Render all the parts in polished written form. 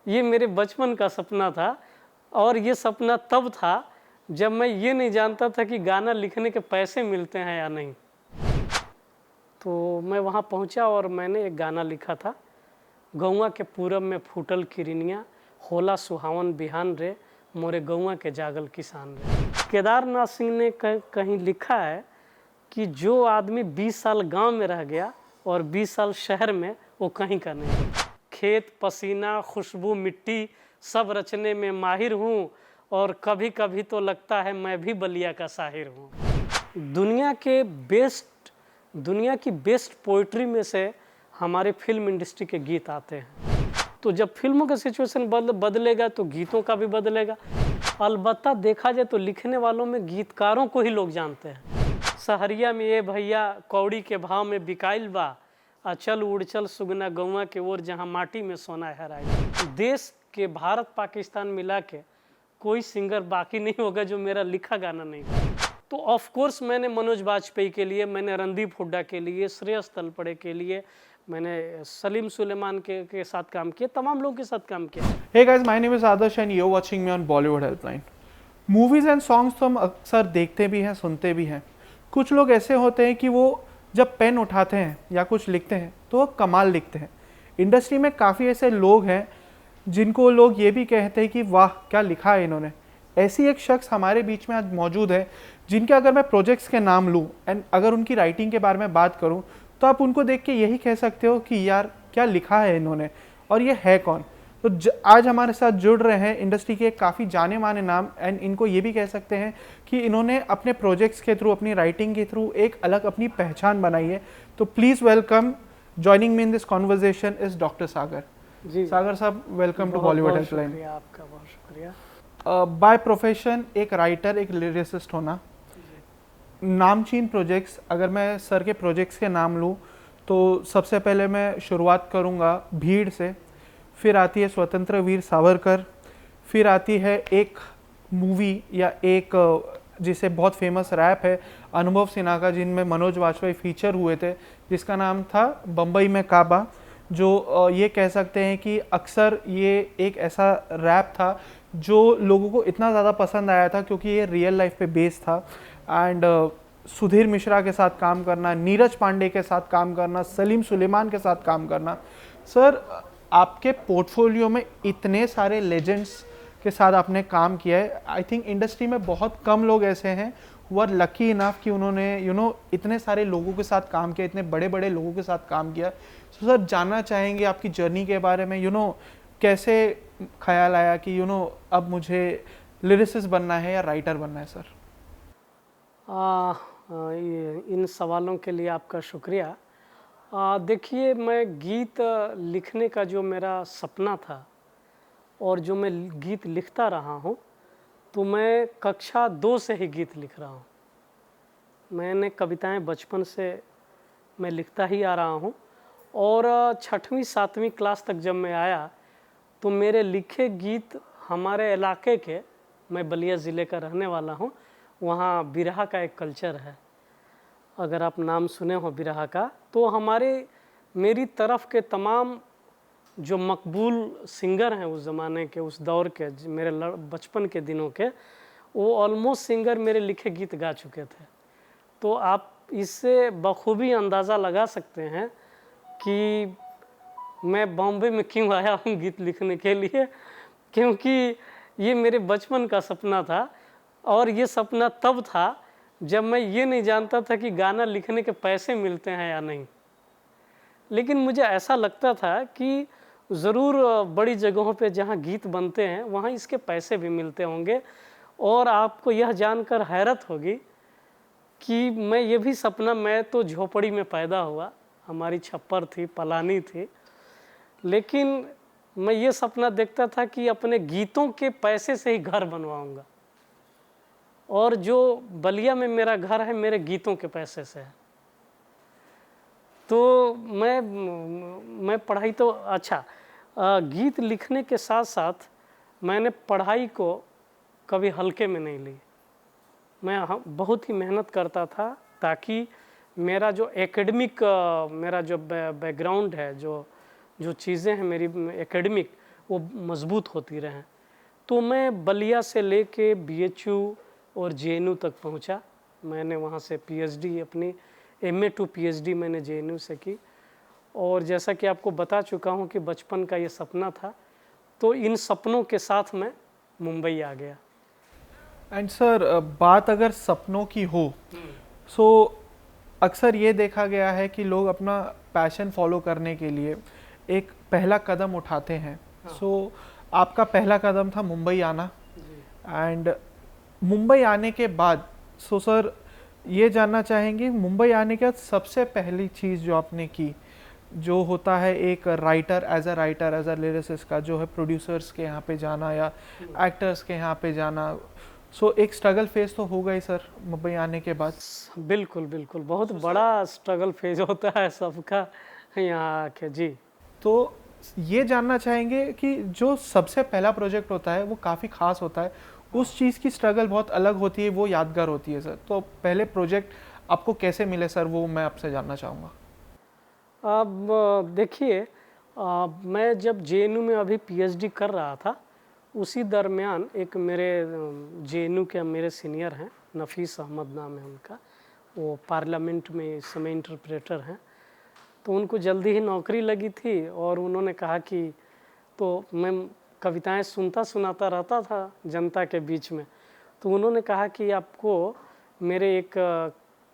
ये मेरे बचपन का सपना था और ये सपना तब था जब मैं ये नहीं जानता था कि गाना लिखने के पैसे मिलते हैं या नहीं। तो मैं वहाँ पहुँचा और मैंने एक गाना लिखा था, गौवा के पूरब में फूटल किरनिया, होला सुहावन बिहान रे, मोरे गौवा के जागल किसान रे। केदारनाथ सिंह ने कहीं लिखा है कि जो आदमी 20 साल गांव में रह गया और 20 साल शहर में, वो कहीं का नहीं। खेत पसीना खुशबू मिट्टी सब रचने में माहिर हूँ और कभी कभी तो लगता है मैं भी बलिया का शाहिर हूँ। दुनिया की बेस्ट पोइट्री में से हमारे फिल्म इंडस्ट्री के गीत आते हैं। तो जब फिल्मों का सिचुएशन बदलेगा तो गीतों का भी बदलेगा। अलबत्ता देखा जाए तो लिखने वालों में गीतकारों को ही लोग जानते हैं। सहरिया में ये भैया कौड़ी के भाव में बिकाइल बा, अचल उड़चल सुगना गौवा के ओर जहाँ माटी में सोना है। देश के भारत पाकिस्तान मिला के कोई सिंगर बाकी नहीं होगा जो मेरा लिखा गाना नहीं गाए। तो ऑफ कोर्स मैंने मनोज बाजपेयी के लिए, मैंने रणदीप हुड्डा के लिए, श्रेयस तलपड़े के लिए, मैंने सलीम सुलेमान के साथ काम किया, तमाम लोगों के साथ काम किया। Hey guys, my name is Adarsh and you're watching me on Bollywood Helpline. Movies and songs तो हम अक्सर देखते भी हैं, सुनते भी हैं। कुछ लोग ऐसे होते हैं कि वो जब पेन उठाते हैं या कुछ लिखते हैं तो वो कमाल लिखते हैं। इंडस्ट्री में काफ़ी ऐसे लोग हैं जिनको लोग ये भी कहते हैं कि वाह क्या लिखा है इन्होंने। ऐसी एक शख्स हमारे बीच में आज मौजूद है जिनके अगर मैं प्रोजेक्ट्स के नाम लूँ एंड अगर उनकी राइटिंग के बारे में बात करूँ तो आप उनको देख के यही कह सकते हो कि यार क्या लिखा है इन्होंने। और ये है कौन? तो आज हमारे साथ जुड़ रहे हैं इंडस्ट्री के काफ़ी जाने माने नाम एंड इनको ये भी कह सकते हैं कि इन्होंने अपने प्रोजेक्ट्स के थ्रू, अपनी राइटिंग के थ्रू एक अलग अपनी पहचान बनाई है। तो please welcome, joining me in this conversation is doctor Sagar ji. Sagar साहब, वेलकम टू बॉलीवुड हेल्पलाइन। आपका बहुत शुक्रिया। बाय प्रोफेशन एक राइटर, एक लिरिसिस्ट होना, नामचीन प्रोजेक्ट्स, अगर मैं सर के प्रोजेक्ट्स के नाम लूँ तो सबसे पहले मैं शुरुआत करूँगा भीड़ से, फिर आती है स्वतंत्र वीर सावरकर, फिर आती है एक मूवी या एक जिसे बहुत फेमस रैप है अनुभव सिन्हा का, जिनमें मनोज वाजपेयी फीचर हुए थे, जिसका नाम था बम्बई में काबा, जो ये कह सकते हैं कि अक्सर ये एक ऐसा रैप था जो लोगों को इतना ज़्यादा पसंद आया था क्योंकि ये रियल लाइफ पे बेस्ड था। एंड सुधीर मिश्रा के साथ काम करना, नीरज पांडे के साथ काम करना, सलीम सुलेमान के साथ काम करना। सर, आपके पोर्टफोलियो में इतने सारे लेजेंड्स के साथ आपने काम किया है। आई थिंक इंडस्ट्री में बहुत कम लोग ऐसे हैं हु आर लकी इनफ कि उन्होंने इतने सारे लोगों के साथ काम किया, इतने बड़े बड़े लोगों के साथ काम किया। सो सर, जानना चाहेंगे आपकी जर्नी के बारे में। कैसे ख्याल आया कि अब मुझे लिरिसिस्ट बनना है या राइटर बनना है? सर, इन सवालों के लिए आपका शुक्रिया। देखिए, मैं गीत लिखने का जो मेरा सपना था और जो मैं गीत लिखता रहा हूँ, तो मैं कक्षा 2 से ही गीत लिख रहा हूँ। मैंने कविताएं बचपन से मैं लिखता ही आ रहा हूँ और 6वीं 7वीं क्लास तक जब मैं आया तो मेरे लिखे गीत हमारे इलाके के, मैं बलिया ज़िले का रहने वाला हूँ, वहाँ बिरहा का एक कल्चर है, अगर आप नाम सुने हो बिरहा का, तो मेरी तरफ के तमाम जो मकबूल सिंगर हैं उस ज़माने के, उस दौर के, मेरे बचपन के दिनों के, वो ऑलमोस्ट सिंगर मेरे लिखे गीत गा चुके थे। तो आप इससे बखूबी अंदाज़ा लगा सकते हैं कि मैं बॉम्बे में क्यों आया हूँ गीत लिखने के लिए, क्योंकि ये मेरे बचपन का सपना था और ये सपना तब था जब मैं ये नहीं जानता था कि गाना लिखने के पैसे मिलते हैं या नहीं। लेकिन मुझे ऐसा लगता था कि ज़रूर बड़ी जगहों पे जहाँ गीत बनते हैं वहाँ इसके पैसे भी मिलते होंगे। और आपको यह जानकर हैरत होगी कि मैं तो झोपड़ी में पैदा हुआ, हमारी छप्पर थी, पलानी थी, लेकिन मैं ये सपना देखता था कि अपने गीतों के पैसे से ही घर बनवाऊंगा और जो बलिया में मेरा घर है मेरे गीतों के पैसे से है। तो मैं पढ़ाई तो गीत लिखने के साथ साथ मैंने पढ़ाई को कभी हल्के में नहीं ली। मैं बहुत ही मेहनत करता था ताकि मेरा जो एकेडमिक, मेरा जो बैकग्राउंड है, जो चीज़ें हैं मेरी एकेडमिक, वो मजबूत होती रहें। तो मैं बलिया से लेके BHU और JNU तक पहुंचा। मैंने वहां से PhD अपनी MA to PhD मैंने JNU से की। और जैसा कि आपको बता चुका हूं कि बचपन का ये सपना था, तो इन सपनों के साथ मैं मुंबई आ गया। एंड सर, बात अगर सपनों की हो, सो अक्सर ये देखा गया है कि लोग अपना पैशन फॉलो करने के लिए एक पहला कदम उठाते हैं। सो आपका पहला कदम था मुंबई आना। एंड मुंबई आने के बाद, सो सर ये जानना चाहेंगे, मुंबई आने के बाद सबसे पहली चीज़ जो आपने की, जो होता है एक राइटर, एज अ लिरिसिस्ट का, जो है प्रोड्यूसर्स के यहाँ पे जाना या एक्टर्स के यहाँ पे जाना, सो एक स्ट्रगल फेज तो होगा ही सर मुंबई आने के बाद। बिल्कुल बिल्कुल, बहुत बड़ा स्ट्रगल फेज होता है सबका यहाँ आके। जी, तो ये जानना चाहेंगे कि जो सबसे पहला प्रोजेक्ट होता है वो काफ़ी खास होता है, उस चीज़ की स्ट्रगल बहुत अलग होती है, वो यादगार होती है सर। तो पहले प्रोजेक्ट आपको कैसे मिले सर, वो मैं आपसे जानना चाहूँगा। अब देखिए, मैं जब JNU में अभी PhD कर रहा था, उसी दरमियान एक मेरे JNU के मेरे सीनियर हैं, नफीस अहमद नाम है उनका, वो पार्लियामेंट में इस समय इंटरप्रेटर हैं। तो उनको जल्दी ही नौकरी लगी थी और उन्होंने कहा कि, तो मैं कविताएं सुनता सुनाता रहता था जनता के बीच में, तो उन्होंने कहा कि आपको, मेरे एक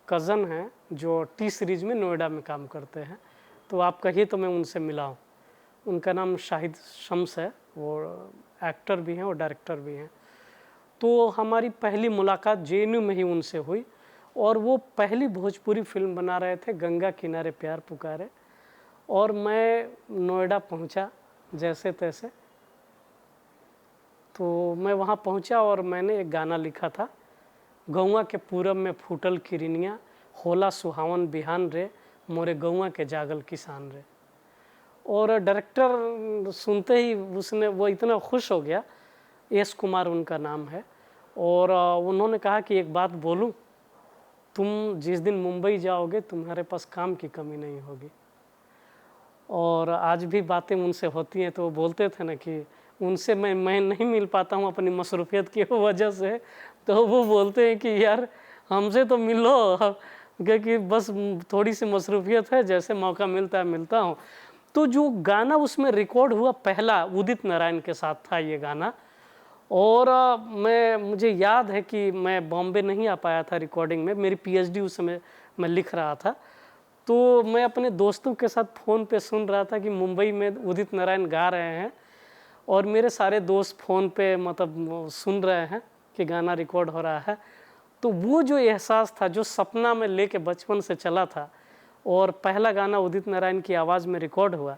कज़न हैं जो T सीरीज़ में नोएडा में काम करते हैं, तो आप कहिए तो मैं उनसे मिलाऊं। उनका नाम शाहिद शम्स है, वो एक्टर भी हैं और डायरेक्टर भी हैं। तो हमारी पहली मुलाकात JNU में ही उनसे हुई और वो पहली भोजपुरी फिल्म बना रहे थे, गंगा किनारे प्यार पुकारे। और मैं नोएडा पहुंचा जैसे तैसे, तो मैं वहाँ पहुँचा और मैंने एक गाना लिखा था, गौवा के पूरब में फूटल किरनिया, होला सुहावन बिहान रे, मोरे गौवा के जागल किसान रे। और डायरेक्टर सुनते ही उसने, वो इतना खुश हो गया, S कुमार उनका नाम है, और उन्होंने कहा कि एक बात बोलूं, तुम जिस दिन मुंबई जाओगे तुम्हारे पास काम की कमी नहीं होगी। और आज भी बातें उनसे होती हैं, तो वो बोलते थे ना कि उनसे मैं नहीं मिल पाता हूँ अपनी मसरूफियत की वजह से, तो वो बोलते हैं कि यार हमसे तो मिलो, क्योंकि बस थोड़ी सी मसरूफियत है, जैसे मौका मिलता है मिलता हूँ। तो जो गाना उसमें रिकॉर्ड हुआ पहला, उदित नारायण के साथ था ये गाना। और मुझे याद है कि मैं बॉम्बे नहीं आ पाया था रिकॉर्डिंग में, मेरी PhD उस समय मैं लिख रहा था, तो मैं अपने दोस्तों के साथ फ़ोन पे सुन रहा था कि मुंबई में उदित नारायण गा रहे हैं, और मेरे सारे दोस्त फ़ोन पे मतलब सुन रहे हैं कि गाना रिकॉर्ड हो रहा है। तो वो जो एहसास था, जो सपना में लेके बचपन से चला था, और पहला गाना उदित नारायण की आवाज़ में रिकॉर्ड हुआ,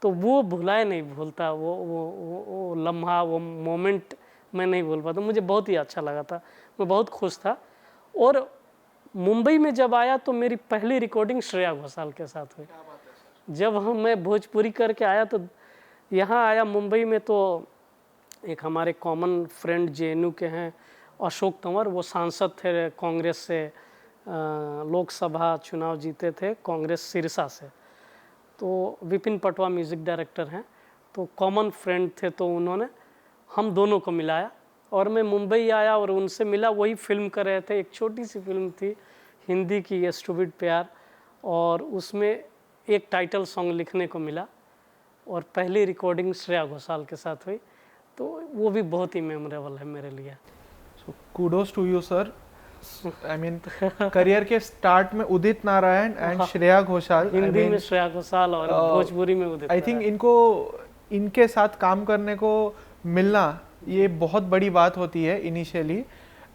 तो वो भुलाए नहीं भूलता, वो लम्हा, वो मोमेंट मैं नहीं भूल पाता। मुझे बहुत ही अच्छा लगा था, मैं बहुत खुश था। और मुंबई में जब आया तो मेरी पहली रिकॉर्डिंग श्रेया घोषाल के साथ हुई। जब मैं भोजपुरी करके आया, तो यहाँ आया मुंबई में, तो एक हमारे कॉमन फ्रेंड JNU के हैं अशोक तंवर, वो सांसद थे कांग्रेस से, लोकसभा चुनाव जीते थे कांग्रेस सिरसा से। तो विपिन पटवा म्यूज़िक डायरेक्टर हैं, तो कॉमन फ्रेंड थे, तो उन्होंने हम दोनों को मिलाया और मैं मुंबई आया और उनसे मिला। वही फिल्म कर रहे थे, एक छोटी सी फिल्म थी हिंदी की, ये स्टूपिड प्यार, और उसमें एक टाइटल सॉन्ग लिखने को मिला और पहली रिकॉर्डिंग श्रेया घोषाल के साथ हुई, तो वो भी बहुत ही मेमोरेबल है मेरे लिए। So kudos to you sir. I mean career के स्टार्ट में उदित नारायण एंड श्रेया घोषाल, हिंदी में श्रेया घोषाल और भोजपुरी में उदित। आई थिंक इनके साथ काम करने को मिलना ये बहुत बड़ी बात होती है इनिशियली।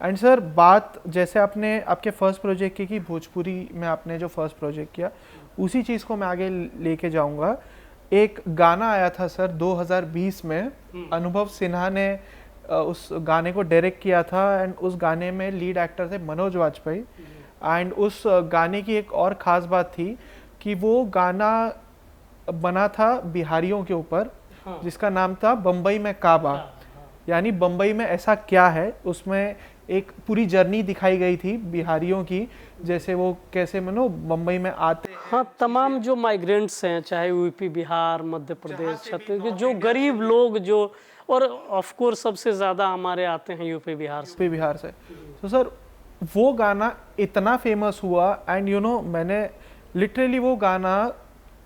एंड सर, बात जैसे आपने आपके फर्स्ट प्रोजेक्ट की कि भोजपुरी में आपने जो फर्स्ट प्रोजेक्ट किया, उसी चीज़ को मैं आगे लेके जाऊंगा। एक गाना आया था सर 2020 में, अनुभव सिन्हा ने उस गाने को डायरेक्ट किया था, एंड उस गाने में लीड एक्टर थे मनोज वाजपेयी। एंड उस गाने की एक और ख़ास बात थी कि वो गाना बना था बिहारियों के ऊपर, जिसका नाम था बम्बई में काबा, यानी बम्बई में ऐसा क्या है। उसमें एक पूरी जर्नी दिखाई गई थी बिहारियों की, जैसे वो कैसे मानो मुंबई में आते हैं। हाँ, तमाम जो माइग्रेंट्स हैं, चाहे यूपी, बिहार, मध्य प्रदेश, छत्तीसगढ़, जो गरीब लोग जो, और ऑफ कोर्स सबसे ज़्यादा हमारे आते हैं यूपी बिहार से। यूपी बिहार से। तो सर वो गाना इतना फेमस हुआ, एंड यू नो मैंने लिटरली वो गाना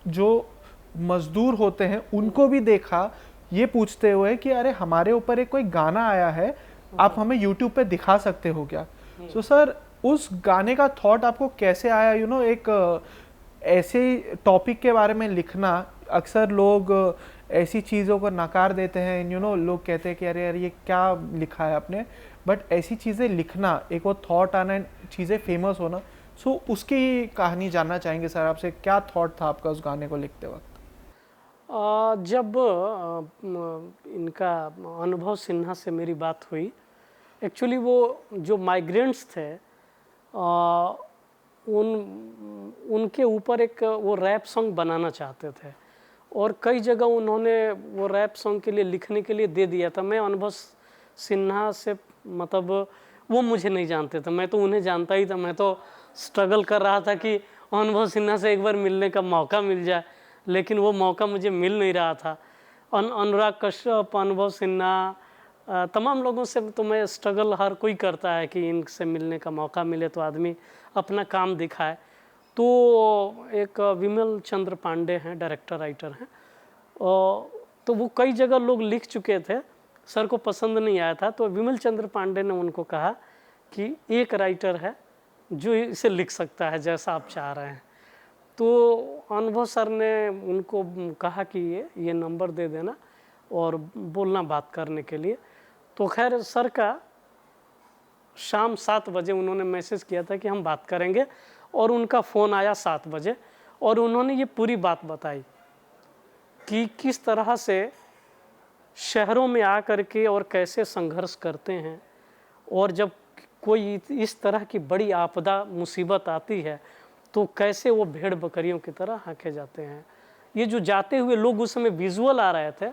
जो मजदूर होते हैं उनको भी देखा ये पूछते हुए कि अरे हमारे ऊपर एक कोई गाना आया है, आप हमें यूट्यूब पे दिखा सकते हो क्या। सो सर उस गाने का थॉट आपको कैसे आया, यू नो एक ऐसे टॉपिक के बारे में लिखना। अक्सर लोग ऐसी चीज़ों को नकार देते हैं, यू नो लोग कहते हैं कि अरे यार ये क्या लिखा है आपने, बट ऐसी चीज़ें लिखना, एक वो थॉट आना, चीज़ें फेमस होना। सो उसकी कहानी जानना चाहेंगे सर आपसे, क्या थॉट था आपका उस गाने को लिखते वक्त। जब इनका अनुभव सिन्हा से मेरी बात हुई, एक्चुअली वो जो माइग्रेंट्स थे उनके ऊपर एक वो रैप सॉन्ग बनाना चाहते थे, और कई जगह उन्होंने वो रैप सॉन्ग के लिए लिखने के लिए दे दिया था। मैं अनुभव सिन्हा से मतलब वो मुझे नहीं जानते थे, मैं तो उन्हें जानता ही था। मैं तो स्ट्रगल कर रहा था कि अनुभव सिन्हा से एक बार मिलने का मौका मिल जाए, लेकिन वो मौका मुझे मिल नहीं रहा था। अनुराग कश्यप, अनुभव सिन्हा, तमाम लोगों से तो मैं स्ट्रगल हर कोई करता है कि इनसे मिलने का मौका मिले तो आदमी अपना काम दिखाए। तो एक विमल चंद्र पांडे हैं, डायरेक्टर राइटर हैं, तो वो कई जगह लोग लिख चुके थे, सर को पसंद नहीं आया था। तो विमल चंद्र पांडे ने उनको कहा कि एक राइटर है जो इसे लिख सकता है जैसा आप चाह रहे हैं। तो अनुभव सर ने उनको कहा कि ये नंबर दे देना और बोलना बात करने के लिए। तो खैर सर का शाम 7 बजे उन्होंने मैसेज किया था कि हम बात करेंगे, और उनका फ़ोन आया 7 बजे, और उन्होंने ये पूरी बात बताई कि किस तरह से शहरों में आकर के और कैसे संघर्ष करते हैं, और जब कोई इस तरह की बड़ी आपदा मुसीबत आती है तो कैसे वो भेड़ बकरियों की तरह हाँके जाते हैं। ये जो जाते हुए लोग, उस समय विजुअल आ रहे थे,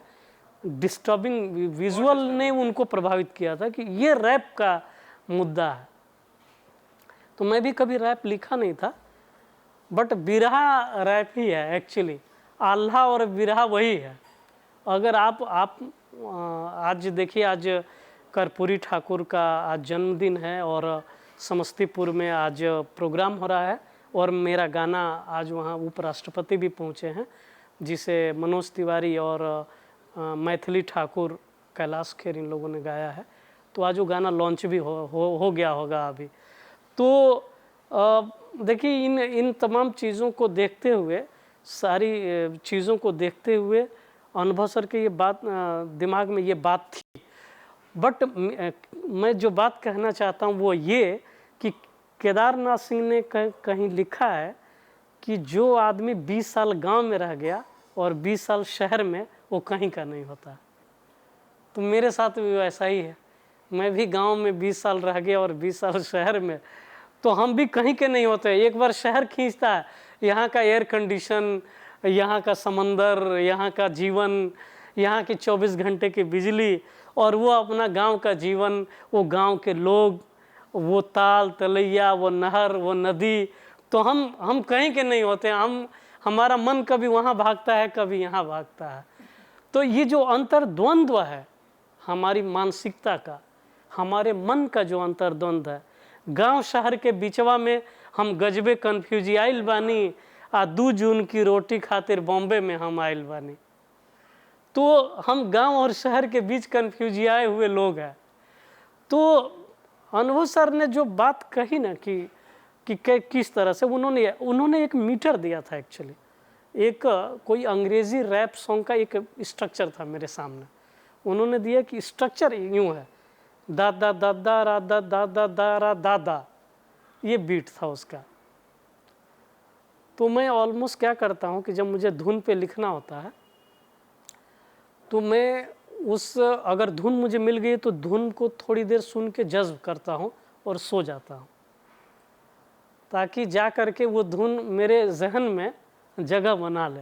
डिस्टर्बिंग विजुअल ने उनको प्रभावित किया था कि ये रैप का मुद्दा है। तो मैं भी कभी रैप लिखा नहीं था, बट बिरहा रैप ही है एक्चुअली। आल्हा और बिरहा वही है। अगर आप आज देखिए, आज कर्पूरी ठाकुर का आज जन्मदिन है और समस्तीपुर में आज प्रोग्राम हो रहा है, और मेरा गाना आज वहाँ उपराष्ट्रपति भी पहुँचे हैं, जिसे मनोज तिवारी और मैथिली ठाकुर, कैलाश खेर, इन लोगों ने गाया है। तो आज वो गाना लॉन्च भी हो गया होगा अभी। तो देखिए इन तमाम चीज़ों को देखते हुए, सारी चीज़ों को देखते हुए अनुभव सर के ये बात दिमाग में ये बात थी। बट मैं जो बात कहना चाहता हूँ वो ये कि केदारनाथ सिंह ने कहीं लिखा है कि जो आदमी 20 साल गांव में रह गया और 20 साल शहर में, वो कहीं का नहीं होता। तो मेरे साथ भी वैसा ही है। मैं भी गांव में 20 साल रह गया और 20 साल शहर में, तो हम भी कहीं के नहीं होते। एक बार शहर खींचता है, यहाँ का एयर कंडीशन, यहाँ का समंदर, यहाँ का जीवन, यहाँ की 24 घंटे की बिजली, और वो अपना गांव का जीवन, वो गांव के लोग, वो ताल तलैया, वो नहर, वो नदी। तो हम कहीं के नहीं होते। हमारा मन कभी वहाँ भागता है, कभी यहाँ भागता है। तो ये जो अंतर्द्वंद्व है हमारी मानसिकता का, हमारे मन का जो अंतर्द्वंद है, गांव शहर के बिचवा में हम गजबे कन्फ्यूजी आइल बानी, आ 2 जून की रोटी खातिर बॉम्बे में हम आइल बानी। तो हम गांव और शहर के बीच कन्फ्यूजी आए हुए लोग हैं। तो अनुभव सर ने जो बात कही ना कि किस तरह से उन्होंने एक मीटर दिया था एक्चुअली। एक कोई अंग्रेजी रैप सॉन्ग का एक स्ट्रक्चर था मेरे सामने। उन्होंने दिया कि स्ट्रक्चर यूँ है, दा दा दा दा रा दा दा दा दा रा दा दा, ये बीट था उसका। तो मैं ऑलमोस्ट क्या करता हूँ कि जब मुझे धुन पे लिखना होता है तो मैं अगर धुन मुझे मिल गई तो धुन को थोड़ी देर सुन के जज्ब करता हूँ और सो जाता हूँ, ताकि जा कर के वो धुन मेरे जहन में जगह बना ले।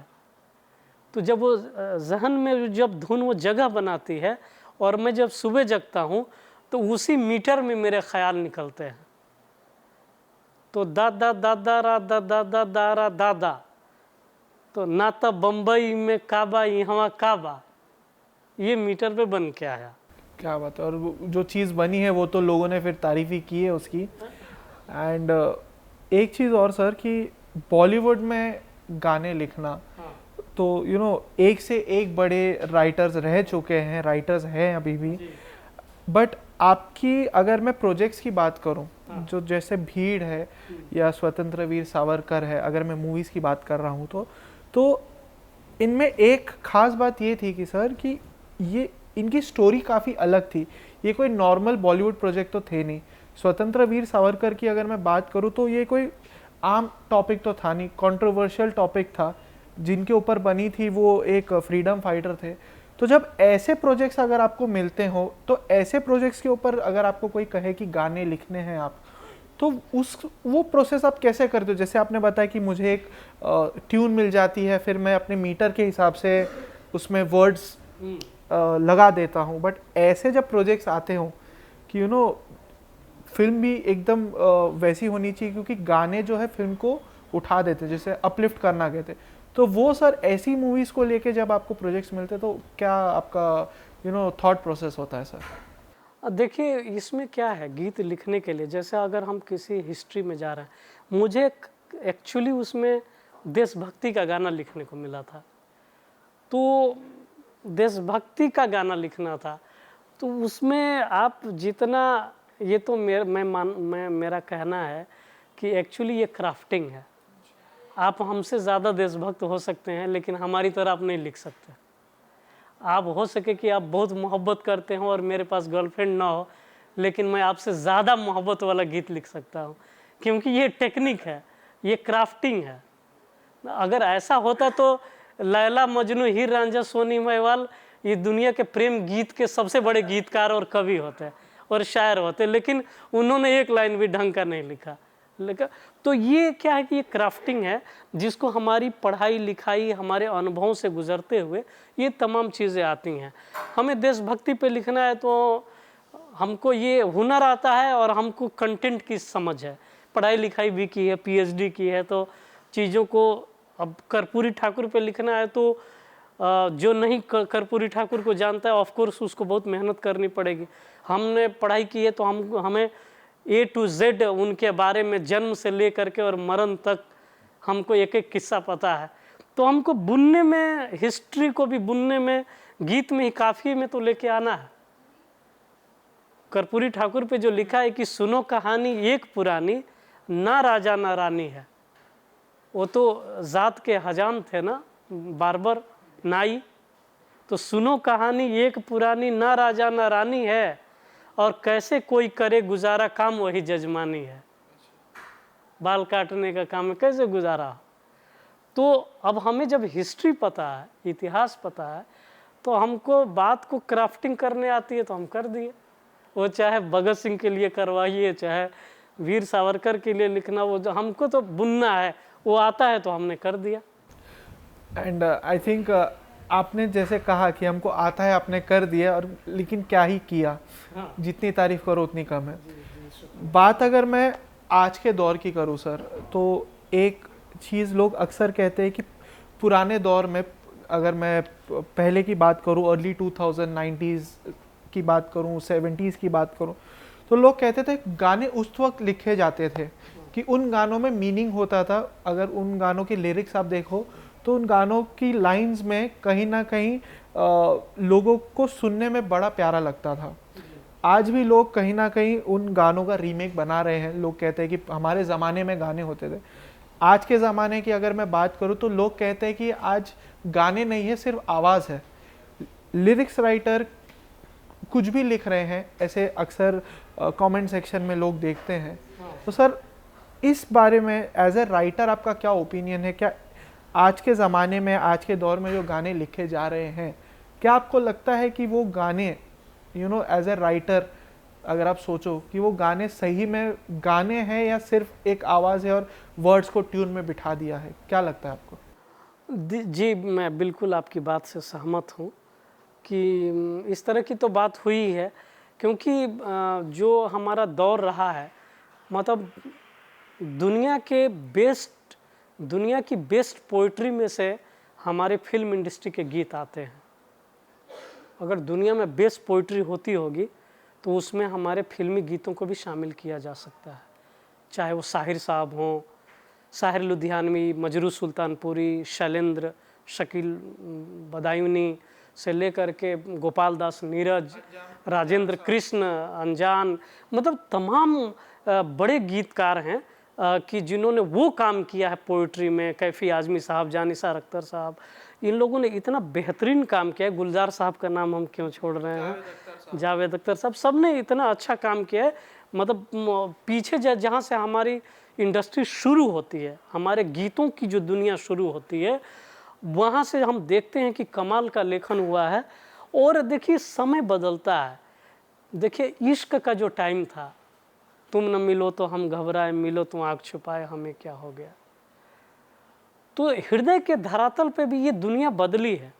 तो जब वो जहन में जब धुन वो जगह बनाती है और मैं जब सुबह जगता हूँ तो उसी मीटर में मेरे ख्याल निकलते हैं। तो दादा दादा रा दादा दादा रा दादा, तो ना तो बम्बई में काबा यहाँ काबा, ये मीटर पे बन के आया। क्या बात है। और जो चीज़ बनी है वो तो लोगों ने फिर तारीफ ही की है उसकी। एंड एक चीज़ और सर कि बॉलीवुड में गाने लिखना, तो एक से एक बड़े राइटर्स रह चुके हैं, राइटर्स हैं अभी भी, बट आपकी अगर मैं प्रोजेक्ट्स की बात करूं, जो जैसे भीड़ है या स्वतंत्र वीर सावरकर है, अगर मैं मूवीज़ की बात कर रहा हूं तो इनमें एक खास बात ये थी कि सर कि ये इनकी स्टोरी काफ़ी अलग थी। ये कोई नॉर्मल बॉलीवुड प्रोजेक्ट तो थे नहीं। स्वतंत्र वीर सावरकर की अगर मैं बात करूं तो ये कोई आम टॉपिक तो था नहीं, कंट्रोवर्शियल टॉपिक था। जिनके ऊपर बनी थी वो एक फ्रीडम फाइटर थे। तो जब ऐसे प्रोजेक्ट्स अगर आपको मिलते हो, तो ऐसे प्रोजेक्ट्स के ऊपर अगर आपको कोई कहे कि गाने लिखने हैं आप, तो वो प्रोसेस आप कैसे करते हो? जैसे आपने बताया कि मुझे एक ट्यून मिल जाती है, फिर मैं अपने मीटर के हिसाब से उसमें वर्ड्स लगा देता हूँ। बट ऐसे जब प्रोजेक्ट्स आते हो कि फिल्म भी एकदम वैसी होनी चाहिए, क्योंकि गाने जो है फिल्म को उठा देते, जैसे अपलिफ्ट करना कहते। तो वो सर ऐसी मूवीज़ को लेके जब आपको प्रोजेक्ट्स मिलते तो क्या आपका थॉट प्रोसेस होता है सर? देखिए, इसमें क्या है, गीत लिखने के लिए जैसे अगर हम किसी हिस्ट्री में जा रहे हैं, मुझे एक्चुअली उसमें देशभक्ति का गाना लिखने को मिला था। तो देशभक्ति का गाना लिखना था, तो उसमें आप जितना, ये तो मेरा कहना है कि एक्चुअली ये क्राफ्टिंग है। आप हमसे ज़्यादा देशभक्त हो सकते हैं, लेकिन हमारी तरह आप नहीं लिख सकते। आप हो सके कि आप बहुत मोहब्बत करते हो और मेरे पास गर्लफ्रेंड ना हो, लेकिन मैं आपसे ज़्यादा मोहब्बत वाला गीत लिख सकता हूँ, क्योंकि ये टेक्निक है, ये क्राफ्टिंग है। अगर ऐसा होता तो लैला मजनू हीर रांझा सोनी महिवाल ये दुनिया के प्रेम गीत के सबसे बड़े गीतकार और कवि होते और शायर होते, लेकिन उन्होंने एक लाइन भी ढंग का नहीं लिखा। लेकिन तो ये क्या है कि ये क्राफ्टिंग है, जिसको हमारी पढ़ाई लिखाई, हमारे अनुभवों से गुजरते हुए ये तमाम चीज़ें आती हैं। हमें देशभक्ति पे लिखना है तो हमको ये हुनर आता है और हमको कंटेंट की समझ है, पढ़ाई लिखाई भी की है, पीएचडी की है। तो चीज़ों को अब कर्पूरी ठाकुर पे लिखना है तो जो नहीं कर्पूरी ठाकुर को जानता है, ऑफ कोर्स उसको बहुत मेहनत करनी पड़ेगी। हमने पढ़ाई की है तो हमें A to Z उनके बारे में जन्म से ले करके और मरण तक हमको एक एक किस्सा पता है। तो हमको बुनने में, हिस्ट्री को भी बुनने में, गीत में ही काफ़ी में तो लेके आना है। कर्पूरी ठाकुर पे जो लिखा है कि सुनो कहानी एक पुरानी, ना राजा ना रानी है, वो तो ज़ात के हजाम थे ना, बार्बर नाई। तो सुनो कहानी एक पुरानी, ना राजा ना रानी है, और कैसे कोई करे गुजारा काम वही जजमानी है। बाल काटने का काम है, कैसे गुजारा। तो अब हमें जब हिस्ट्री पता है, इतिहास पता है, तो हमको बात को क्राफ्टिंग करने आती है तो हम कर दिए। वो चाहे भगत सिंह के लिए करवाइए, चाहे वीर सावरकर के लिए लिखना, वो जो हमको तो बुनना है वो आता है तो हमने कर दिया। एंड आई थिंक आपने जैसे कहा कि हमको आता है, आपने कर दिया, और लेकिन क्या ही किया। हाँ। जितनी तारीफ करो उतनी कम है। बात अगर मैं आज के दौर की करूँ सर, तो एक चीज़ लोग अक्सर कहते हैं कि पुराने दौर में, अगर मैं पहले की बात करूँ, अर्ली 2090s की बात करूँ, 70s की बात करूँ, तो लोग कहते थे गाने उस वक्त लिखे जाते थे कि उन गानों में मीनिंग होता था। अगर उन गानों के लिरिक्स आप देखो तो उन गानों की लाइंस में कहीं ना कहीं लोगों को सुनने में बड़ा प्यारा लगता था। आज भी लोग कहीं ना कहीं उन गानों का रीमेक बना रहे हैं। लोग कहते हैं कि हमारे ज़माने में गाने होते थे। आज के ज़माने की अगर मैं बात करूं तो लोग कहते हैं कि आज गाने नहीं है, सिर्फ आवाज़ है। लिरिक्स राइटर कुछ भी लिख रहे हैं, ऐसे अक्सर कमेंट सेक्शन में लोग देखते हैं। तो सर, इस बारे में एज ए राइटर आपका क्या ओपिनियन है? क्या आज के ज़माने में, आज के दौर में जो गाने लिखे जा रहे हैं, क्या आपको लगता है कि वो गाने एज ए राइटर अगर आप सोचो कि वो गाने सही में गाने हैं या सिर्फ एक आवाज़ है और वर्ड्स को ट्यून में बिठा दिया है? क्या लगता है आपको? जी, मैं बिल्कुल आपकी बात से सहमत हूँ कि इस तरह की तो बात हुई है क्योंकि जो हमारा दौर रहा है, मतलब दुनिया की बेस्ट पोइट्री में से हमारे फिल्म इंडस्ट्री के गीत आते हैं। अगर दुनिया में बेस्ट पोइट्री होती होगी तो उसमें हमारे फिल्मी गीतों को भी शामिल किया जा सकता है, चाहे वो साहिर साहब हों, साहिर लुधियानवी, मजरू सुल्तानपुरी, शैलेंद्र, शकील बदायूनी से लेकर के गोपाल दास नीरज, राजेंद्र कृष्ण, अनजान, मतलब तमाम बड़े गीतकार हैं कि जिन्होंने वो काम किया है पोइट्री में। कैफ़ी आज़मी साहब, जानिसार अख्तर साहब, इन लोगों ने इतना बेहतरीन काम किया है। गुलजार साहब का नाम हम क्यों छोड़ रहे हैं, जावेद अख्तर साहब, सब ने इतना अच्छा काम किया है। मतलब पीछे जहाँ से हमारी इंडस्ट्री शुरू होती है, हमारे गीतों की जो दुनिया शुरू होती है, वहाँ से हम देखते हैं कि कमाल का लेखन हुआ है। और देखिए समय बदलता है। देखिए इश्क का जो टाइम था, तुम न मिलो तो हम घबराए, मिलो तो आँख छुपाए, हमें क्या हो गया, तो हृदय के धरातल पे भी ये दुनिया बदली है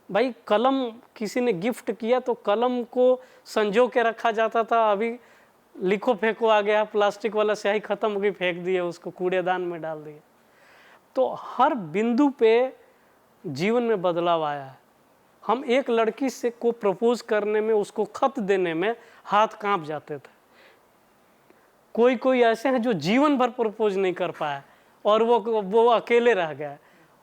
भाई। कलम किसी ने गिफ्ट किया तो कलम को संजो के रखा जाता था, अभी लिखो फेंको आ गया, प्लास्टिक वाला स्याही खत्म हो गई, फेंक दिए उसको, कूड़ेदान में डाल दिए। तो हर बिंदु पे जीवन में बदलाव आया है। हम एक लड़की से को प्रपोज करने में, उसको खत देने में हाथ कांप जाते थे। कोई ऐसे हैं जो जीवन भर प्रपोज नहीं कर पाया और वो अकेले रह गया।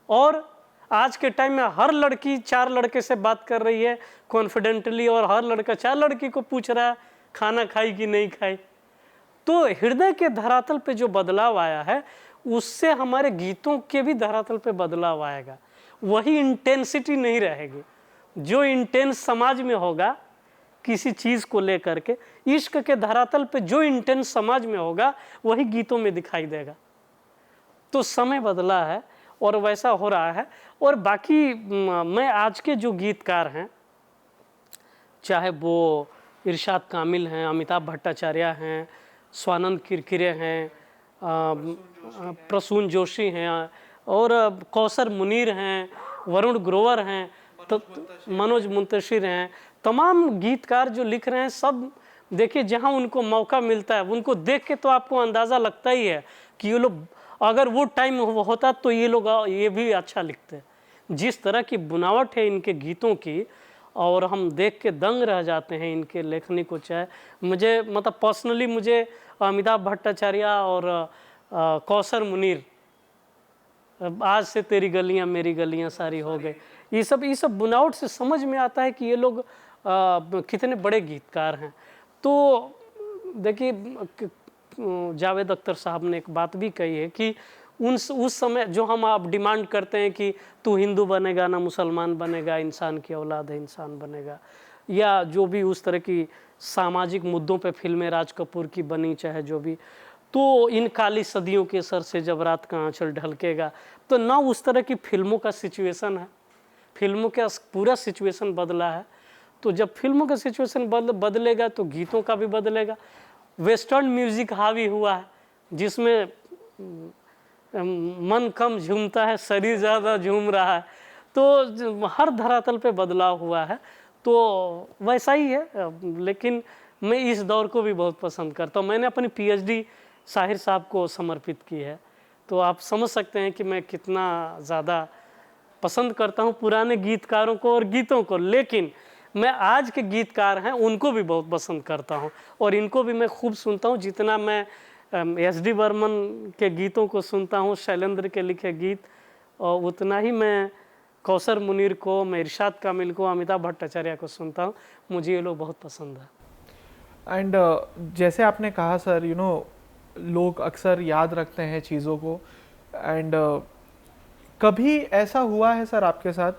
और आज के टाइम में हर लड़की 4 लड़के से बात कर रही है कॉन्फिडेंटली, और हर लड़का 4 लड़की को पूछ रहा है खाना खाई कि नहीं खाई। तो हृदय के धरातल पे जो बदलाव आया है, उससे हमारे गीतों के भी धरातल पे बदलाव आएगा। वही इंटेंसिटी नहीं रहेगी जो इंटेंस समाज में होगा किसी चीज़ को लेकर के। इश्क के धरातल पे जो इंटेंस समाज में होगा वही गीतों में दिखाई देगा। तो समय बदला है और वैसा हो रहा है। और बाकी मैं आज के जो गीतकार हैं, चाहे वो इरशाद कामिल हैं, अमिताभ भट्टाचार्य हैं, स्वानंद किरकिरे हैं, प्रसून जोशी हैं, और कौसर मुनीर हैं, वरुण ग्रोवर हैं, तो मनोज मुंतशिर हैं, तमाम गीतकार जो लिख रहे हैं, सब देखिए जहां उनको मौका मिलता है, उनको देख के तो आपको अंदाज़ा लगता ही है कि ये लोग, अगर वो टाइम होता तो ये लोग ये भी अच्छा लिखते। जिस तरह की बुनावट है इनके गीतों की, और हम देख के दंग रह जाते हैं इनके लेखनी को। चाहे मुझे मतलब पर्सनली मुझे अमिताभ भट्टाचार्य और कौसर मुनीर, आज से तेरी गलियां मेरी गलियां सारी हो गए, ये सब बुनावट से समझ में आता है कि ये लोग कितने बड़े गीतकार हैं। तो देखिए जावेद अख्तर साहब ने एक बात भी कही है कि उस समय जो हम आप डिमांड करते हैं कि तू हिंदू बनेगा ना मुसलमान बनेगा, इंसान की औलाद है इंसान बनेगा, या जो भी उस तरह की सामाजिक मुद्दों पे फिल्में राज कपूर की बनी, चाहे जो भी, तो इन काली सदियों के सर से जब रात का आंचल ढलकेगा, तो ना उस तरह की फिल्मों का सिचुएशन है। फिल्मों का पूरा सिचुएशन बदला है। तो जब फिल्मों का सिचुएशन बदलेगा तो गीतों का भी बदलेगा। वेस्टर्न म्यूज़िक हावी हुआ है, जिसमें मन कम झूमता है, शरीर ज़्यादा झूम रहा है। तो हर धरातल पे बदलाव हुआ है। तो वैसा ही है। लेकिन मैं इस दौर को भी बहुत पसंद करता हूँ। मैंने अपनी पीएचडी साहिर साहब को समर्पित की है, तो आप समझ सकते हैं कि मैं कितना ज़्यादा पसंद करता हूँ पुराने गीतकारों को और गीतों को। लेकिन मैं आज के गीतकार हैं उनको भी बहुत पसंद करता हूँ, और इनको भी मैं खूब सुनता हूँ। जितना मैं एस.डी. बर्मन के गीतों को सुनता हूँ, शैलेंद्र के लिखे गीत, और उतना ही मैं कौसर मुनीर को, मैं इरशाद कामिल को, अमिताभ भट्टाचार्य को सुनता हूँ। मुझे ये लोग बहुत पसंद है। एंड जैसे आपने कहा सर, लोग अक्सर याद रखते हैं चीज़ों को। एंड कभी ऐसा हुआ है सर आपके साथ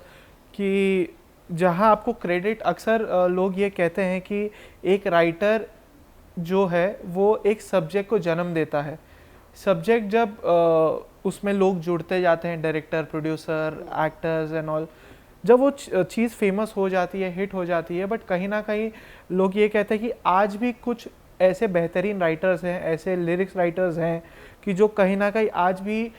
कि जहां आपको क्रेडिट, अक्सर लोग ये कहते हैं कि एक राइटर जो है वो एक सब्जेक्ट को जन्म देता है। सब्जेक्ट जब उसमें लोग जुड़ते जाते हैं, director, producer, actors and all, जब वो चीज़ फेमस हो जाती है, हिट हो जाती है, बट कहीं ना कहीं लोग ये कहते हैं कि आज भी कुछ ऐसे बेहतरीन राइटर्स हैं, ऐसे लिरिक्स राइटर्स हैं कि जो कहीं ना कहीं आज भी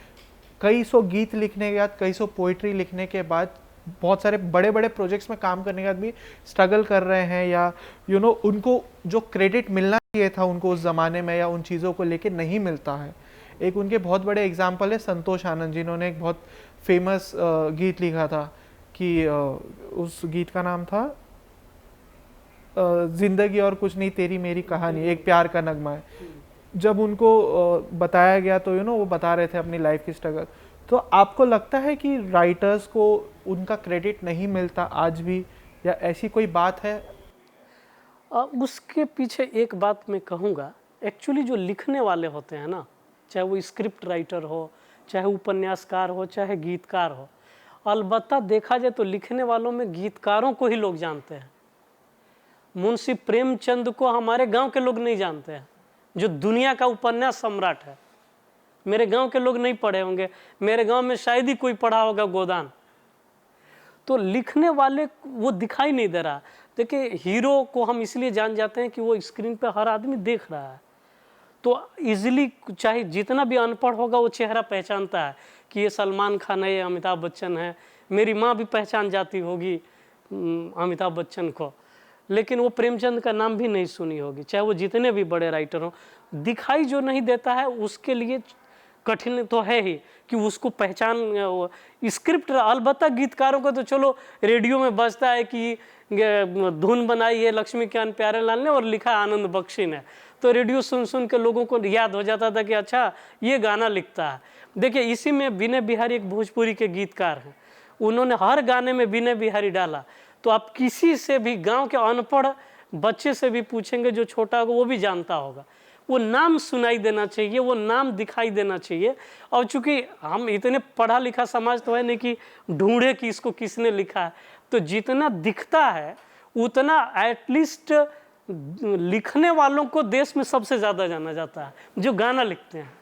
कई सौ गीत लिखने के बाद, कई सौ पोइट्री लिखने के बाद बहुत सारे बड़े बड़े प्रोजेक्ट्स में काम करने के बाद भी स्ट्रगल कर रहे हैं, या उनको जो क्रेडिट मिलना चाहिए था उनको उस ज़माने में, या उन चीज़ों को लेके नहीं मिलता है। एक उनके बहुत बड़े एग्जाम्पल है संतोष आनंद, जिन्होंने एक बहुत फेमस गीत लिखा था कि उस गीत का नाम था जिंदगी और कुछ नहीं तेरी मेरी कहानी, एक प्यार का नगमा है। जब उनको बताया गया तो वो बता रहे थे अपनी लाइफ की स्ट्रगल। तो आपको लगता है कि राइटर्स को उनका क्रेडिट नहीं मिलता आज भी, या ऐसी कोई बात है? उसके पीछे एक बात मैं कहूँगा, एक्चुअली जो लिखने वाले होते हैं ना, चाहे वो स्क्रिप्ट राइटर हो, चाहे उपन्यासकार हो, चाहे गीतकार हो, अलबत्ता देखा जाए तो लिखने वालों में गीतकारों को ही लोग जानते हैं। मुंशी प्रेमचंद को हमारे गांव के लोग नहीं जानते हैं, जो दुनिया का उपन्यास सम्राट है। मेरे गांव के लोग नहीं पढ़े होंगे, मेरे गांव में शायद ही कोई पढ़ा होगा गोदान। तो लिखने वाले वो दिखाई नहीं दे रहा। देखिए, हीरो को हम इसलिए जान जाते हैं कि वो स्क्रीन पे हर आदमी देख रहा है, तो इजीली चाहे जितना भी अनपढ़ होगा वो चेहरा पहचानता है कि ये सलमान खान है, ये अमिताभ बच्चन है। मेरी माँ भी पहचान जाती होगी अमिताभ बच्चन को, लेकिन वो प्रेमचंद का नाम भी नहीं सुनी होगी, चाहे वो जितने भी बड़े राइटर हों। दिखाई जो नहीं देता है उसके लिए कठिन तो है ही कि उसको पहचान। स्क्रिप्ट अलबत्ता गीतकारों को तो चलो रेडियो में बजता है कि धुन बनाई है लक्ष्मीकांत प्यारेलाल ने और लिखा आनंद बख्शी ने, तो रेडियो सुन सुन के लोगों को याद हो जाता था कि अच्छा ये गाना लिखता है। देखिए, इसी में विनय बिहारी एक भोजपुरी के गीतकार हैं, उन्होंने हर गाने में विनय बिहारी डाला। तो आप किसी से भी गांव के अनपढ़ बच्चे से भी पूछेंगे जो छोटा होगा वो भी जानता होगा। वो नाम सुनाई देना चाहिए, वो नाम दिखाई देना चाहिए। और चूंकि हम इतने पढ़ा लिखा समाज तो है नहीं कि ढूंढे कि इसको किसने लिखा है, तो जितना दिखता है उतना एटलीस्ट लिखने वालों को देश में सबसे ज़्यादा जाना जाता है जो गाना लिखते हैं।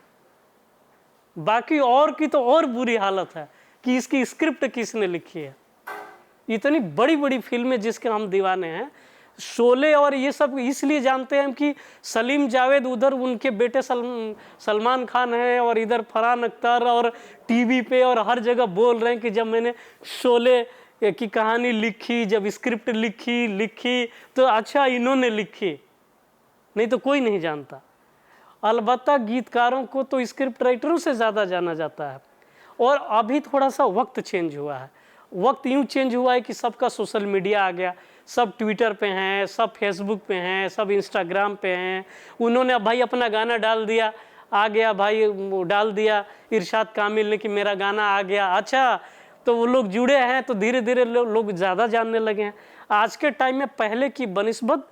बाकी और की तो और बुरी हालत है कि इसकी स्क्रिप्ट किसने लिखी है। इतनी बड़ी बड़ी फिल्में जिसके हम दीवाने हैं, शोले और ये सब इसलिए जानते हैं कि सलीम जावेद उधर उनके बेटे सलमान खान है और इधर फरहान अख्तर और टीवी पे और हर जगह बोल रहे हैं कि जब मैंने शोले की कहानी लिखी, जब स्क्रिप्ट लिखी तो अच्छा इन्होंने लिखी, नहीं तो कोई नहीं जानता। अलबत्ता गीतकारों को तो स्क्रिप्ट राइटरों से ज़्यादा जाना जाता है। और अभी थोड़ा सा वक्त चेंज हुआ है, वक्त यूँ चेंज हुआ है कि सबका सोशल मीडिया आ गया, सब ट्विटर पे हैं, सब फेसबुक पे हैं, सब इंस्टाग्राम पे हैं। उन्होंने भाई अपना गाना डाल दिया, आ गया भाई, डाल दिया इरशाद कामिल ने कि मेरा गाना आ गया, अच्छा तो वो लोग जुड़े हैं, तो धीरे धीरे लोग ज़्यादा जानने लगे हैं। आज के टाइम में पहले की बनिस्बत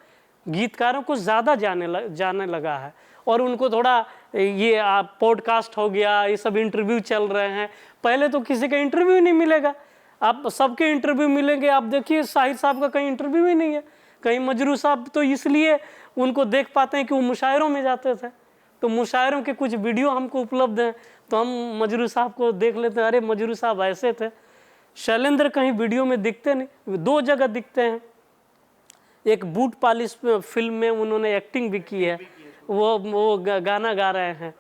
गीतकारों को ज़्यादा जाने लगा है, और उनको थोड़ा ये पॉडकास्ट हो गया, ये सब इंटरव्यू चल रहे हैं। पहले तो किसी का इंटरव्यू नहीं मिलेगा, आप सबके इंटरव्यू मिलेंगे। आप देखिए शाहिद साहब का कहीं इंटरव्यू ही नहीं है, कहीं मजरू साहब तो इसलिए उनको देख पाते हैं कि वो मुशायरों में जाते थे, तो मुशायरों के कुछ वीडियो हमको उपलब्ध हैं, तो हम मजरू साहब को देख लेते हैं, अरे मजरू साहब ऐसे थे। शैलेंद्र कहीं वीडियो में दिखते नहीं, दो जगह दिखते हैं। एक बूट पॉलिश फिल्म में उन्होंने एक्टिंग भी की है, वो गाना गा रहे हैं।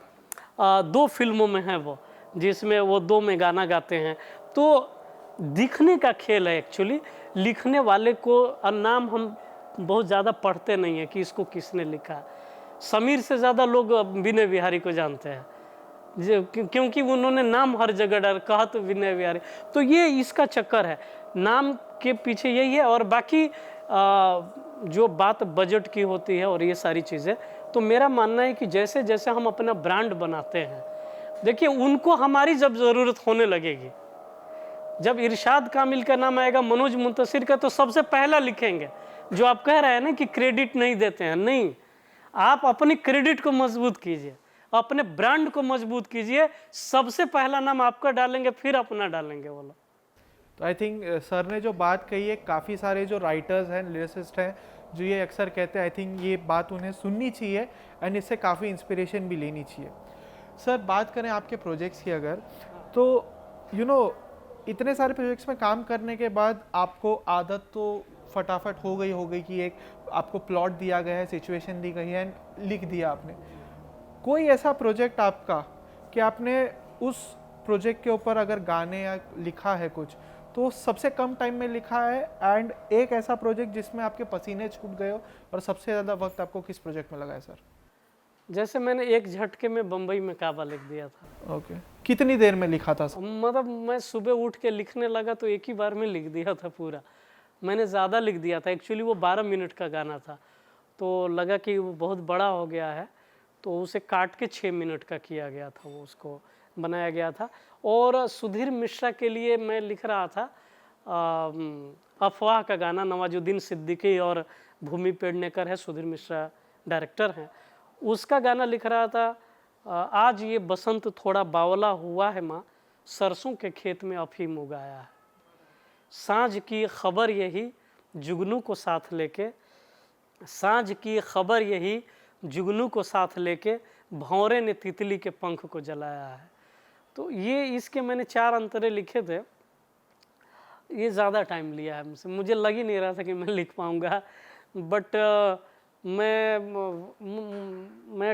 दो फिल्मों में है वो, जिसमें वो दो में गाना गाते हैं। तो दिखने का खेल है एक्चुअली। लिखने वाले को नाम हम बहुत ज़्यादा पढ़ते नहीं हैं कि इसको किसने लिखा। समीर से ज़्यादा लोग विनय बिहारी को जानते हैं, क्योंकि उन्होंने नाम हर जगह डाल कहा तो विनय बिहारी। तो ये इसका चक्कर है, नाम के पीछे यही है। और बाकी जो बात बजट की होती है और ये सारी चीज़ें, तो मेरा मानना है कि जैसे जैसे हम अपना ब्रांड बनाते हैं, देखिए उनको हमारी जब ज़रूरत होने लगेगी, जब इरशाद कामिल का नाम आएगा, मनोज मुंतशिर का, तो सबसे पहला लिखेंगे। जो आप कह रहे हैं ना कि क्रेडिट नहीं देते हैं, नहीं, आप अपनी क्रेडिट को मजबूत कीजिए, अपने ब्रांड को मजबूत कीजिए, सबसे पहला नाम आपका डालेंगे, फिर अपना डालेंगे वो लोग। तो आई थिंक सर ने जो बात कही है, काफ़ी सारे जो राइटर्स हैं, लिरिसिस्ट हैं, जो ये अक्सर कहते हैं, आई थिंक ये बात उन्हें सुननी चाहिए एंड इससे काफ़ी इंस्पिरेशन भी लेनी चाहिए। सर, बात करें आपके प्रोजेक्ट्स की अगर, तो इतने सारे प्रोजेक्ट्स में काम करने के बाद आपको आदत तो फटाफट हो गई कि एक आपको प्लॉट दिया गया है, सिचुएशन दी गई है एंड लिख दिया आपने। कोई ऐसा प्रोजेक्ट आपका कि आपने उस प्रोजेक्ट के ऊपर अगर गाने या लिखा है कुछ, तो सबसे कम टाइम में लिखा है, एंड एक ऐसा प्रोजेक्ट जिसमें आपके पसीने छूट गए हो और सबसे ज़्यादा वक्त आपको किस प्रोजेक्ट में लगा है सर? जैसे मैंने एक झटके में बम्बई में काबा लिख दिया था। ओके, कितनी देर में लिखा था सर? मतलब मैं सुबह उठ के लिखने लगा तो एक ही बार में लिख दिया था पूरा। मैंने ज़्यादा लिख दिया था, एक्चुअली वो 12 मिनट का गाना था, तो लगा कि वो बहुत बड़ा हो गया है, तो उसे काट के 6 मिनट का किया गया था, वो उसको बनाया गया था। और सुधीर मिश्रा के लिए मैं लिख रहा था अफवाह का गाना, नवाजुद्दीन सिद्दीकी और भूमि पेडनेकर है, सुधीर मिश्रा डायरेक्टर हैं, उसका गाना लिख रहा था। आज ये बसंत थोड़ा बावला हुआ है माँ, सरसों के खेत में अफीम उगाया है, सांझ की खबर यही जुगनू को साथ लेके, सांझ की खबर यही जुगनू को साथ लेके, भौरे ने तितली के पंख को जलाया है। तो ये इसके मैंने 4 अंतरे लिखे थे। ये ज़्यादा टाइम लिया है मुझसे, मुझे लग ही नहीं रहा था कि मैं लिख पाऊँगा, बट मैं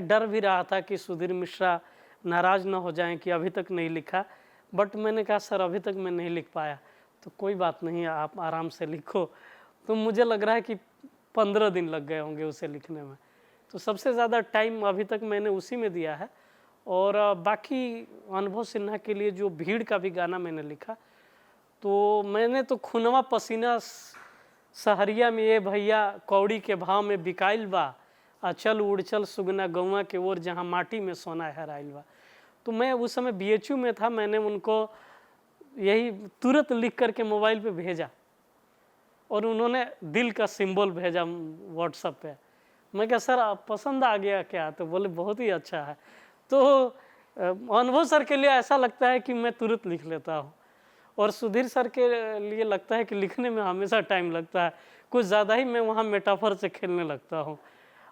डर भी रहा था कि सुधीर मिश्रा नाराज़ ना हो जाएं कि अभी तक नहीं लिखा, बट मैंने कहा सर अभी तक मैं नहीं लिख पाया, तो कोई बात नहीं, आप आराम से लिखो। तो मुझे लग रहा है कि 15 दिन लग गए होंगे उसे लिखने में, तो सबसे ज़्यादा टाइम अभी तक मैंने उसी में दिया है। और बाकी अनुभव सिन्हा के लिए जो भीड़ का भी गाना मैंने लिखा, तो मैंने तो खुनवा पसीना सहरिया में ये भैया कौड़ी के भाव में बिकाइल बा, अचल उड़चल सुगना गौवा के ओर जहाँ माटी में सोना हेराइल बा। तो मैं उस समय BHU में था, मैंने उनको यही तुरंत लिख करके मोबाइल पे भेजा और उन्होंने दिल का सिंबल भेजा व्हाट्सएप पे। मैं कहा सर आप पसंद आ गया क्या? तो बोले बहुत ही अच्छा है। तो अनुभव सर के लिए ऐसा लगता है कि मैं तुरंत लिख लेता हूँ, और सुधीर सर के लिए लगता है कि लिखने में हमेशा टाइम लगता है, कुछ ज़्यादा ही मैं वहाँ मेटाफर से खेलने लगता हूँ।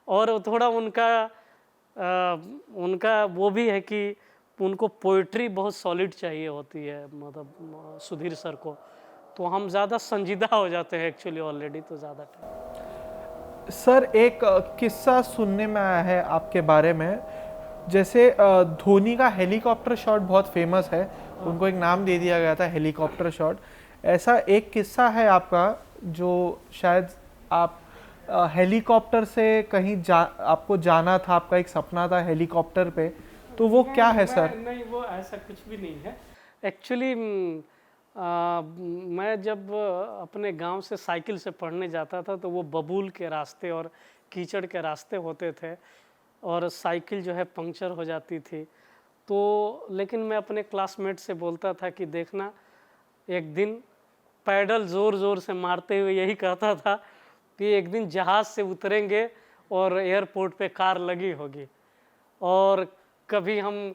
और थोड़ा उनका वो भी है कि उनको पोइट्री बहुत सॉलिड चाहिए होती है, मतलब सुधीर सर को, तो हम ज़्यादा संजीदा हो जाते हैं एक्चुअली ऑलरेडी, तो ज़्यादा टाइम। सर एक किस्सा सुनने में आया है आपके बारे में, जैसे धोनी का हेलीकॉप्टर शॉट बहुत फेमस है, उनको एक नाम दे दिया गया था हेलीकॉप्टर शॉट। ऐसा एक किस्सा है आपका जो शायद आप हेलीकॉप्टर से कहीं आपको जाना था, आपका एक सपना था हेलीकॉप्टर पे, तो वो क्या है सर? नहीं, वो ऐसा कुछ भी नहीं है एक्चुअली। मैं जब अपने गांव से साइकिल से पढ़ने जाता था तो वो बबूल के रास्ते और कीचड़ के रास्ते होते थे, और साइकिल जो है पंक्चर हो जाती थी। तो लेकिन मैं अपने क्लासमेट से बोलता था कि देखना, एक दिन पैडल ज़ोर ज़ोर से मारते हुए यही कहता था कि एक दिन जहाज़ से उतरेंगे और एयरपोर्ट पे कार लगी होगी, और कभी हम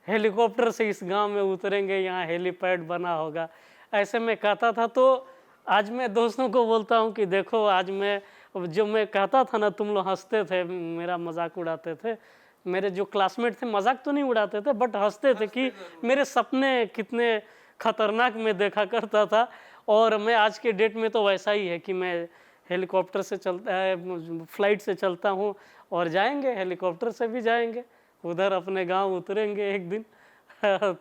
हेलीकॉप्टर से इस गांव में उतरेंगे, यहाँ हेलीपैड बना होगा, ऐसे मैं कहता था। तो आज मैं दोस्तों को बोलता हूँ कि देखो, आज मैं जो मैं कहता था ना, तुम लोग हंसते थे, मेरा मजाक उड़ाते थे, मेरे जो क्लासमेट थे मजाक तो नहीं उड़ाते थे बट हंसते थे कि मेरे सपने कितने खतरनाक मैं देखा करता था। और मैं आज के डेट में तो वैसा ही है कि मैं हेलीकॉप्टर से चलता है, फ्लाइट से चलता हूँ, और जाएंगे हेलीकॉप्टर से भी जाएंगे, उधर अपने गांव उतरेंगे एक दिन।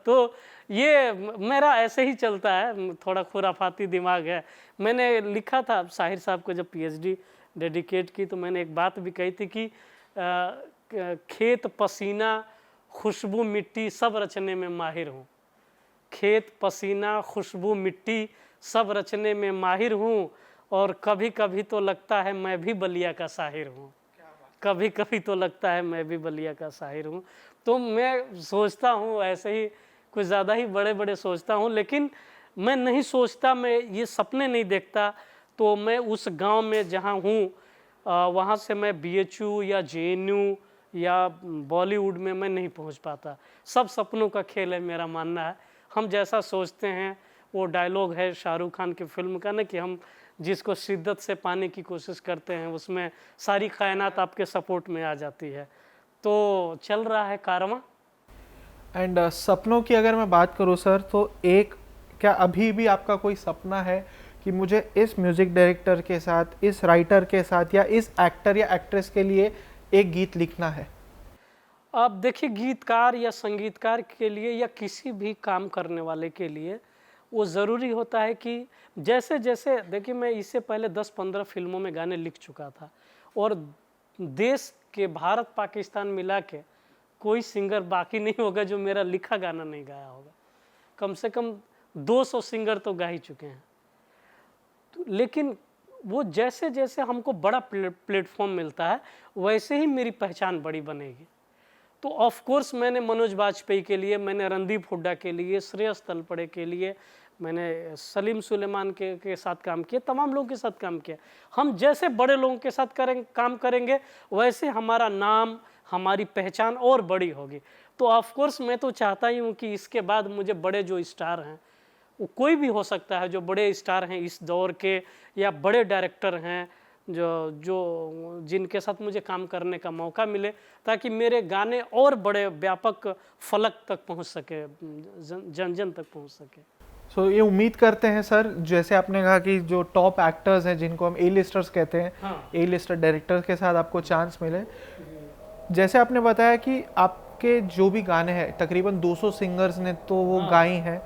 तो ये मेरा ऐसे ही चलता है, थोड़ा खुराफाती दिमाग है। मैंने लिखा था साहिर साहब को जब PhD डेडिकेट की, तो मैंने एक बात भी कही थी कि खेत पसीना खुशबू मिट्टी सब रचने में माहिर हूँ, खेत पसीना खुशबू मिट्टी सब रचने में माहिर हूँ, और कभी कभी तो लगता है मैं भी बलिया का शाहिर हूँ, कभी कभी तो लगता है मैं भी बलिया का शाहिर हूँ। तो मैं सोचता हूँ ऐसे ही, कुछ ज़्यादा ही बड़े बड़े सोचता हूँ, लेकिन मैं नहीं सोचता, मैं ये सपने नहीं देखता। तो मैं उस गांव में जहाँ हूँ वहाँ से मैं BHU या JNU या बॉलीवुड में मैं नहीं पहुँच पाता। सब सपनों का खेल है, मेरा मानना है। हम जैसा सोचते हैं, वो डायलॉग है शाहरुख खान की फिल्म का ना, कि हम जिसको शिद्दत से पाने की कोशिश करते हैं उसमें सारी कायनात आपके सपोर्ट में आ जाती है। तो चल रहा है कारवां। एंड सपनों की अगर मैं बात करूँ सर, तो एक क्या अभी भी आपका कोई सपना है कि मुझे इस म्यूज़िक डायरेक्टर के साथ, इस राइटर के साथ, या इस एक्टर या एक्ट्रेस के लिए एक गीत लिखना है? आप देखिए, गीतकार या संगीतकार के लिए या किसी भी काम करने वाले के लिए वो ज़रूरी होता है कि जैसे जैसे देखिए, मैं इससे पहले 10-15 फिल्मों में गाने लिख चुका था, और देश के भारत पाकिस्तान मिला के कोई सिंगर बाकी नहीं होगा जो मेरा लिखा गाना नहीं गाया होगा। कम से कम 200 सिंगर तो गा ही चुके हैं। तो लेकिन वो जैसे जैसे हमको बड़ा प्लेटफॉर्म मिलता है, वैसे ही मेरी पहचान बड़ी बनेगी। तो ऑफ कोर्स मैंने मनोज बाजपेयी के लिए, मैंने रणदीप हुड्डा के लिए, श्रेयस तलपड़े के लिए, मैंने सलीम सुलेमान के साथ काम किया, तमाम लोगों के साथ काम किया। हम जैसे बड़े लोगों के साथ काम करेंगे, वैसे हमारा नाम, हमारी पहचान और बड़ी होगी। तो ऑफ कोर्स मैं तो चाहता ही हूँ कि इसके बाद मुझे बड़े जो स्टार हैं, वो कोई भी हो सकता है, जो बड़े स्टार हैं इस दौर के, या बड़े डायरेक्टर हैं जो जिनके साथ मुझे काम करने का मौका मिले, ताकि मेरे गाने और बड़े व्यापक फलक तक पहुंच सके, जन जन तक पहुंच सके। सो ये उम्मीद करते हैं सर, जैसे आपने कहा कि जो टॉप एक्टर्स हैं जिनको हम ए लिस्टर्स कहते हैं, हाँ। ए लिस्टर डायरेक्टर्स के साथ आपको चांस मिले। जैसे आपने बताया कि आपके जो भी गाने हैं तकरीबन 200 सिंगर्स ने तो वो गाए हैं,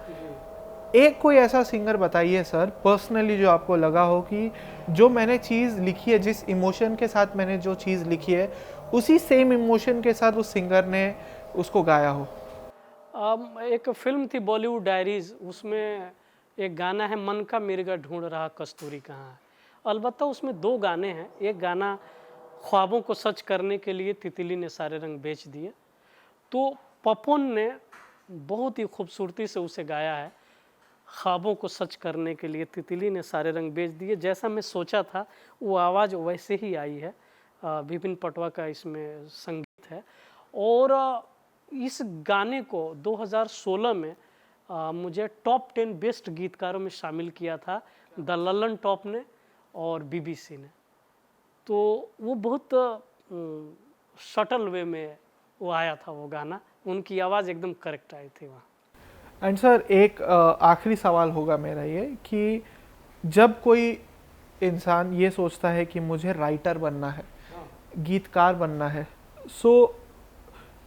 एक कोई ऐसा सिंगर बताइए सर पर्सनली जो आपको लगा हो कि जो मैंने चीज़ लिखी है, जिस इमोशन के साथ मैंने जो चीज़ लिखी है, उसी सेम इमोशन के साथ उस सिंगर ने उसको गाया हो। एक फिल्म थी बॉलीवुड डायरीज, उसमें एक गाना है, मन का मिर्गा ढूंढ रहा कस्तूरी कहाँ है। अलबत्ता उसमें 2 गाने हैं। एक गाना ख्वाबों को सच करने के लिए तितली ने सारे रंग बेच दिए, तो पपन ने बहुत ही खूबसूरती से उसे गाया है। ख्वाबों को सच करने के लिए तितली ने सारे रंग बेच दिए, जैसा मैं सोचा था वो आवाज़ वैसे ही आई है। विपिन पटवा का इसमें संगीत है। और इस गाने को 2016 में मुझे टॉप 10 बेस्ट गीतकारों में शामिल किया था द ललन टॉप ने और BBC ने। तो वो बहुत शटल वे में वो आया था वो गाना, उनकी आवाज़ एकदम करेक्ट आई थी वहाँ। एंड सर एक आखिरी सवाल होगा मेरा ये कि जब कोई इंसान ये सोचता है कि मुझे राइटर बनना है, गीतकार बनना है, सो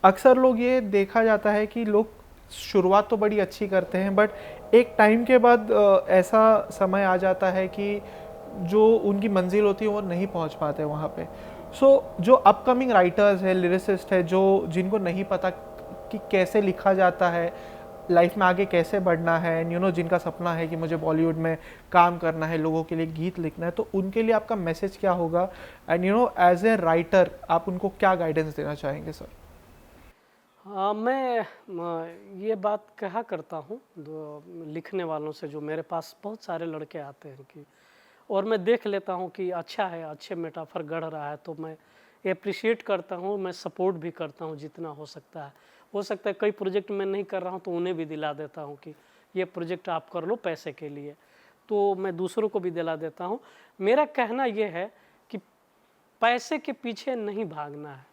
अक्सर लोग ये देखा जाता है कि लोग शुरुआत तो बड़ी अच्छी करते हैं, बट एक टाइम के बाद ऐसा समय आ जाता है कि जो उनकी मंजिल होती है वो नहीं पहुंच पाते वहाँ पे। सो जो अपकमिंग राइटर्स है, लिरिसिस्ट है, जो जिनको नहीं पता कि कैसे लिखा जाता है, लाइफ में आगे कैसे बढ़ना है, एंड जिनका सपना है कि मुझे बॉलीवुड में काम करना है, लोगों के लिए गीत लिखना है, तो उनके लिए आपका मैसेज क्या होगा? एंड एज ए राइटर आप उनको क्या गाइडेंस देना चाहेंगे सर? मैं ये बात कहा करता हूँ लिखने वालों से, जो मेरे पास बहुत सारे लड़के आते हैं कि, और मैं देख लेता हूँ कि अच्छा है, अच्छे मेटाफर गढ़ रहा है, तो मैं एप्रिशिएट करता हूँ, मैं सपोर्ट भी करता हूँ जितना हो सकता है। हो सकता है कई प्रोजेक्ट मैं नहीं कर रहा हूँ तो उन्हें भी दिला देता हूँ कि ये प्रोजेक्ट आप कर लो पैसे के लिए, तो मैं दूसरों को भी दिला देता हूँ। मेरा कहना ये है कि पैसे के पीछे नहीं भागना है,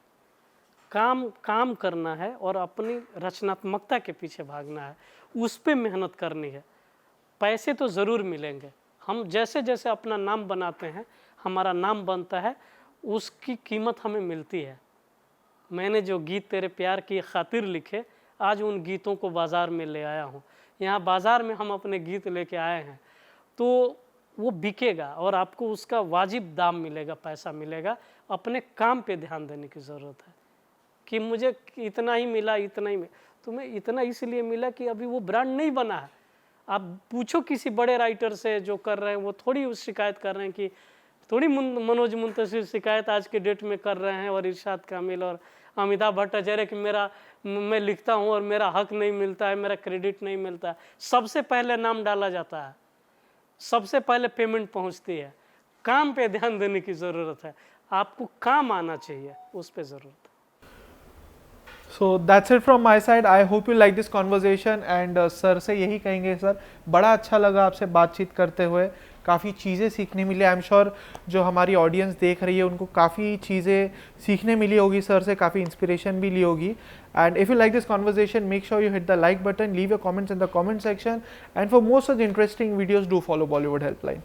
काम करना है और अपनी रचनात्मकता के पीछे भागना है, उस पर मेहनत करनी है। पैसे तो ज़रूर मिलेंगे, हम जैसे जैसे अपना नाम बनाते हैं, हमारा नाम बनता है, उसकी कीमत हमें मिलती है। मैंने जो गीत तेरे प्यार की खातिर लिखे, आज उन गीतों को बाज़ार में ले आया हूँ। यहाँ बाज़ार में हम अपने गीत लेके आए हैं, तो वो बिकेगा और आपको उसका वाजिब दाम मिलेगा, पैसा मिलेगा। अपने काम पे ध्यान देने की ज़रूरत है कि मुझे इतना ही मिला, इतना ही मिला। तुम्हें इतना इसलिए मिला कि अभी वो ब्रांड नहीं बना है। आप पूछो किसी बड़े राइटर से जो कर रहे हैं, वो थोड़ी उस शिकायत कर रहे हैं कि थोड़ी मनोज मुंतशिर शिकायत आज के डेट में कर रहे हैं, और इरशाद कामिल और अमिताभ भट्टाचार्य कि मैं लिखता हूँ और मेरा हक नहीं मिलता है, मेरा क्रेडिट नहीं मिलता है। सबसे पहले नाम डाला जाता है, सबसे पहले पेमेंट पहुँचती है। काम पे ध्यान देने की ज़रूरत है, आपको काम आना चाहिए, उस पर ज़रूरत है। So that's it from my side. I hope you like this conversation and sir से यही कहेंगे सर, बड़ा अच्छा लगा आपसे बातचीत करते हुए, काफ़ी चीज़ें सीखने मिली। आई एम श्योर जो हमारी ऑडियंस देख रही है उनको काफ़ी चीज़ें सीखने मिली होगी सर से, काफ़ी इंस्पिरेशन भी ली होगी। And if you like this conversation, make sure you hit the like button, leave your comments in the comment section, and for more such interesting videos do follow Bollywood helpline.